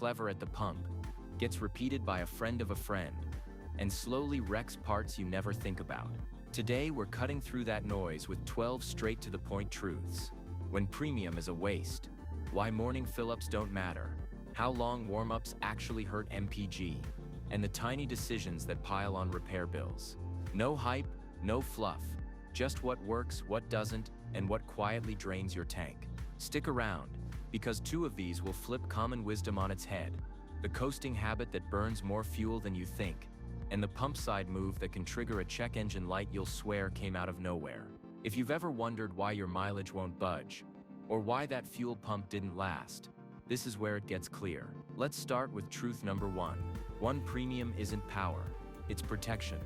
clever at the pump, gets repeated by a friend of a friend, and slowly wrecks parts you never think about. Today we're cutting through that noise with 12 straight-to-the-point truths. When premium is a waste. Why morning fill-ups don't matter. How long warm-ups actually hurt MPG. And the tiny decisions that pile on repair bills. No hype, no fluff. Just what works, what doesn't, and what quietly drains your tank. Stick around, because 2 of these will flip common wisdom on its head. The coasting habit that burns more fuel than you think, and the pump side move that can trigger a check engine light you'll swear came out of nowhere. If you've ever wondered why your mileage won't budge, or why that fuel pump didn't last, this is where it gets clear. Let's start with truth number 1. One premium isn't power, it's protection.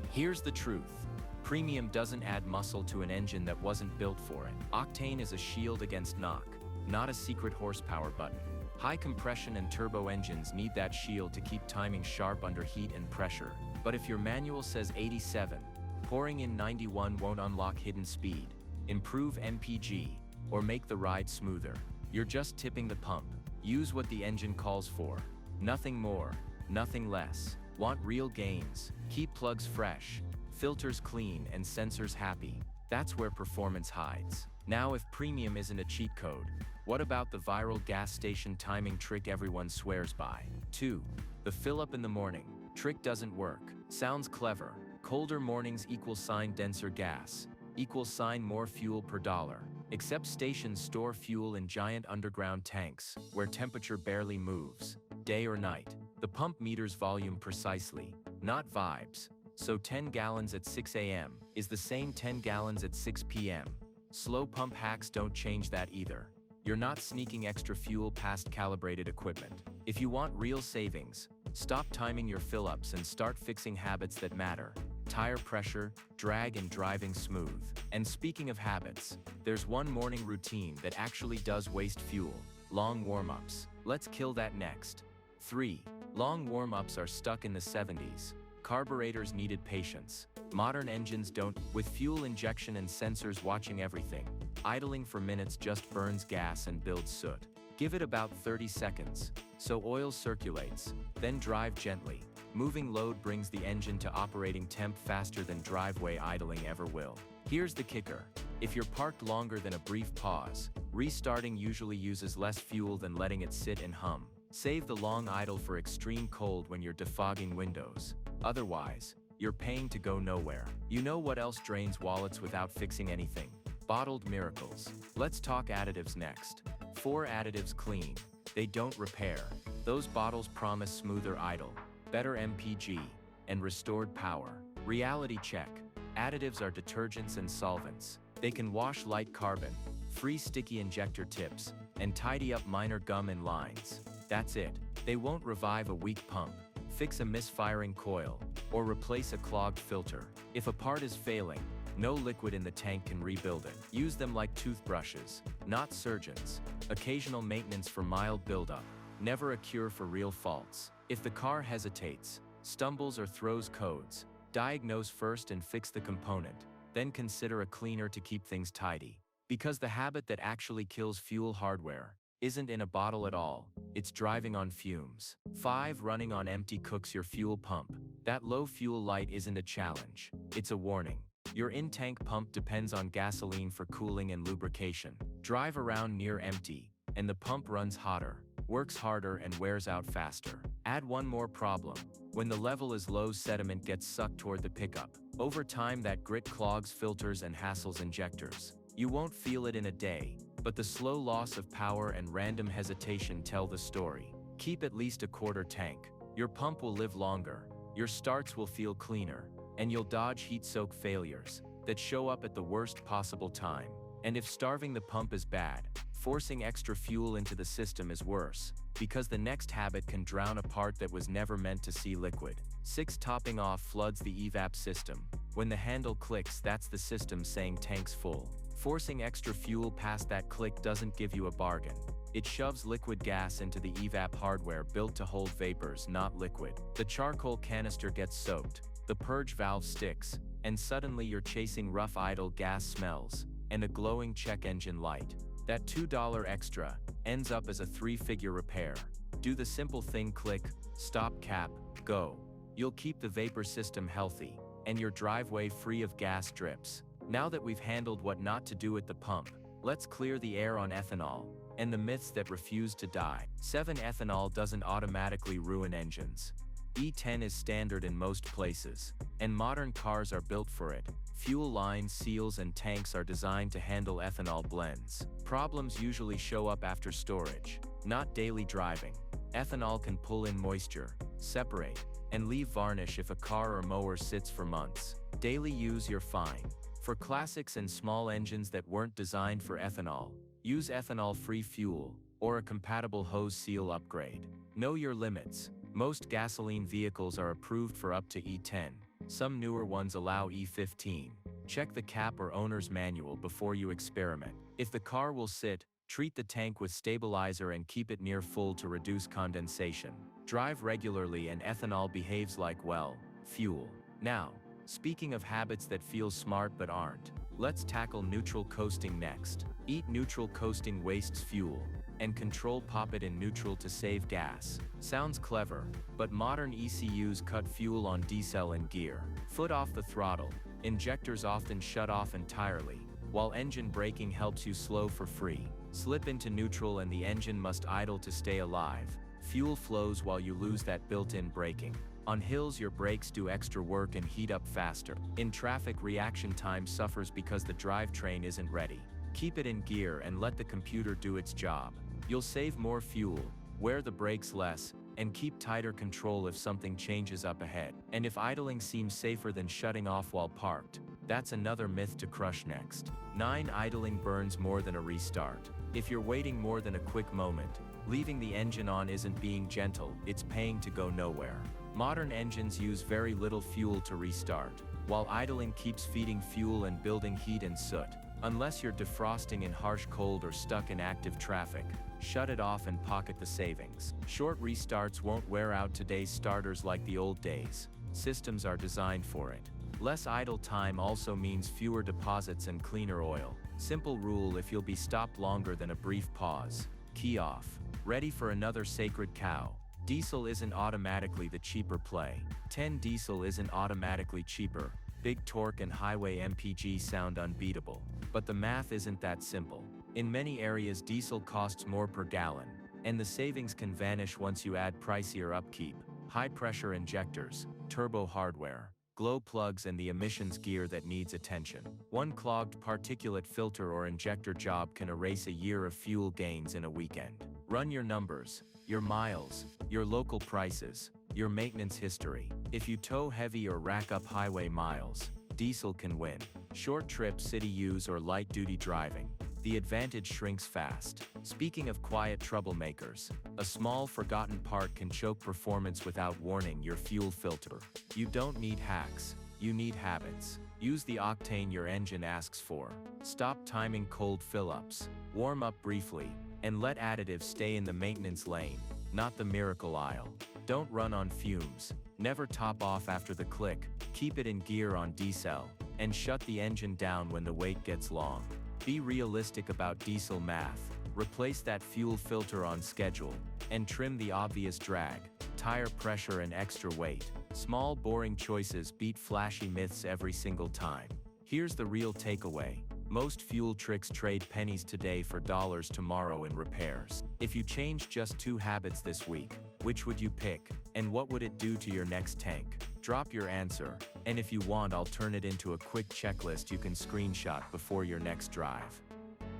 Here's the truth. Premium doesn't add muscle to an engine that wasn't built for it. Octane is a shield against knock, not a secret horsepower button. High compression and turbo engines need that shield to keep timing sharp under heat and pressure. But if your manual says 87, pouring in 91 won't unlock hidden speed, improve MPG, or make the ride smoother. You're just tipping the pump. Use what the engine calls for. Nothing more, nothing less. Want real gains? Keep plugs fresh, filters clean, and sensors happy. That's where performance hides. Now, if premium isn't a cheat code, what about the viral gas station timing trick everyone swears by? 2. The fill up in the morning. Trick doesn't work. Sounds clever. Colder mornings equal sign denser gas, equal sign more fuel per dollar. Except stations store fuel in giant underground tanks, where temperature barely moves, day or night. The pump meters volume precisely, not vibes. So 10 gallons at 6 a.m. is the same 10 gallons at 6 p.m. Slow pump hacks don't change that either. You're not sneaking extra fuel past calibrated equipment. If you want real savings, stop timing your fill-ups and start fixing habits that matter. Tire pressure, drag, and driving smooth. And speaking of habits, there's one morning routine that actually does waste fuel: long warm-ups. Let's kill that next. 3. Long warm-ups are stuck in the 70s. Carburetors needed patience. Modern engines don't, with fuel injection and sensors watching everything. Idling for minutes just burns gas and builds soot. Give it about 30 seconds, so oil circulates, then drive gently. Moving load brings the engine to operating temp faster than driveway idling ever will. Here's the kicker. If you're parked longer than a brief pause, restarting usually uses less fuel than letting it sit and hum. Save the long idle for extreme cold when you're defogging windows. Otherwise, you're paying to go nowhere. You know what else drains wallets without fixing anything? Bottled miracles. Let's talk additives next. 4 additives clean. They don't repair. Those bottles promise smoother idle, better MPG, and restored power. Reality check. Additives are detergents and solvents. They can wash light carbon, free sticky injector tips, and tidy up minor gum and lines. That's it. They won't revive a weak pump, fix a misfiring coil, or replace a clogged filter. If a part is failing, no liquid in the tank can rebuild it. Use them like toothbrushes, not surgeons. Occasional maintenance for mild buildup, never a cure for real faults. If the car hesitates, stumbles, or throws codes, diagnose first and fix the component, then consider a cleaner to keep things tidy. Because the habit that actually kills fuel hardware isn't in a bottle at all, it's driving on fumes. 5. Running on empty cooks your fuel pump. That low fuel light isn't a challenge, it's a warning. Your in-tank pump depends on gasoline for cooling and lubrication. Drive around near empty, and the pump runs hotter, works harder, and wears out faster. Add one more problem. When the level is low, sediment gets sucked toward the pickup. Over time, that grit clogs filters and hassles injectors. You won't feel it in a day, but the slow loss of power and random hesitation tell the story. Keep at least a quarter tank. Your pump will live longer, your starts will feel cleaner, and you'll dodge heat-soak failures that show up at the worst possible time. And if starving the pump is bad, forcing extra fuel into the system is worse, because the next habit can drown a part that was never meant to see liquid. 6. Topping off floods the evap system. When the handle clicks, that's the system saying tank's full. Forcing extra fuel past that click doesn't give you a bargain. It shoves liquid gas into the evap hardware built to hold vapors, not liquid. The charcoal canister gets soaked, the purge valve sticks, and suddenly you're chasing rough idle gas smells and a glowing check engine light. That $2 extra ends up as a 3-figure repair. Do the simple thing: click, stop, cap, go. You'll keep the vapor system healthy, and your driveway free of gas drips. Now that we've handled what not to do at the pump, let's clear the air on ethanol, and the myths that refuse to die. 7. Ethanol doesn't automatically ruin engines. E10 is standard in most places, and modern cars are built for it. Fuel lines, seals, and tanks are designed to handle ethanol blends. Problems usually show up after storage, not daily driving. Ethanol can pull in moisture, separate, and leave varnish if a car or mower sits for months. Daily use, you're fine. For classics and small engines that weren't designed for ethanol, use ethanol-free fuel or a compatible hose seal upgrade. Know your limits. Most gasoline vehicles are approved for up to E10. Some newer ones allow E15. Check the cap or owner's manual before you experiment. If the car will sit, treat the tank with stabilizer and keep it near full to reduce condensation. Drive regularly and ethanol behaves like, well, fuel. Now, speaking of habits that feel smart but aren't, let's tackle neutral coasting next. Eat neutral coasting wastes fuel, and control pop it in neutral to save gas. Sounds clever, but modern ECUs cut fuel on decel and gear. Foot off the throttle, injectors often shut off entirely, while engine braking helps you slow for free. Slip into neutral and the engine must idle to stay alive. Fuel flows while you lose that built-in braking. On hills, your brakes do extra work and heat up faster. In traffic, reaction time suffers because the drivetrain isn't ready. Keep it in gear and let the computer do its job. You'll save more fuel, wear the brakes less, and keep tighter control if something changes up ahead. And if idling seems safer than shutting off while parked, that's another myth to crush next. 9. Idling burns more than a restart. If you're waiting more than a quick moment, leaving the engine on isn't being gentle, it's paying to go nowhere. Modern engines use very little fuel to restart, while idling keeps feeding fuel and building heat and soot. Unless you're defrosting in harsh cold or stuck in active traffic, shut it off and pocket the savings. Short restarts won't wear out today's starters like the old days. Systems are designed for it. Less idle time also means fewer deposits and cleaner oil. Simple rule: if you'll be stopped longer than a brief pause, key off. Ready for another sacred cow. Diesel isn't automatically the cheaper play. 10. Diesel isn't automatically cheaper. Big torque and highway MPG sound unbeatable, but the math isn't that simple. In many areas, diesel costs more per gallon, and the savings can vanish once you add pricier upkeep, high-pressure injectors, turbo hardware, glow plugs, and the emissions gear that needs attention. One clogged particulate filter or injector job can erase a year of fuel gains in a weekend. Run your numbers, your miles, your local prices, your maintenance history. If you tow heavy or rack up highway miles, diesel can win. Short trips, city use, or light-duty driving, the advantage shrinks fast. Speaking of quiet troublemakers, a small forgotten part can choke performance without warning: your fuel filter. You don't need hacks, you need habits. Use the octane your engine asks for. Stop timing cold fill-ups. Warm up briefly, and let additives stay in the maintenance lane, not the miracle aisle. Don't run on fumes. Never top off after the click. Keep it in gear on decel, and shut the engine down when the wait gets long. Be realistic about diesel math. Replace that fuel filter on schedule, and trim the obvious drag, tire pressure, and extra weight. Small, boring choices beat flashy myths every single time. Here's the real takeaway. Most fuel tricks trade pennies today for dollars tomorrow in repairs. If you changed just 2 habits this week, which would you pick, and what would it do to your next tank? Drop your answer, and if you want, I'll turn it into a quick checklist you can screenshot before your next drive.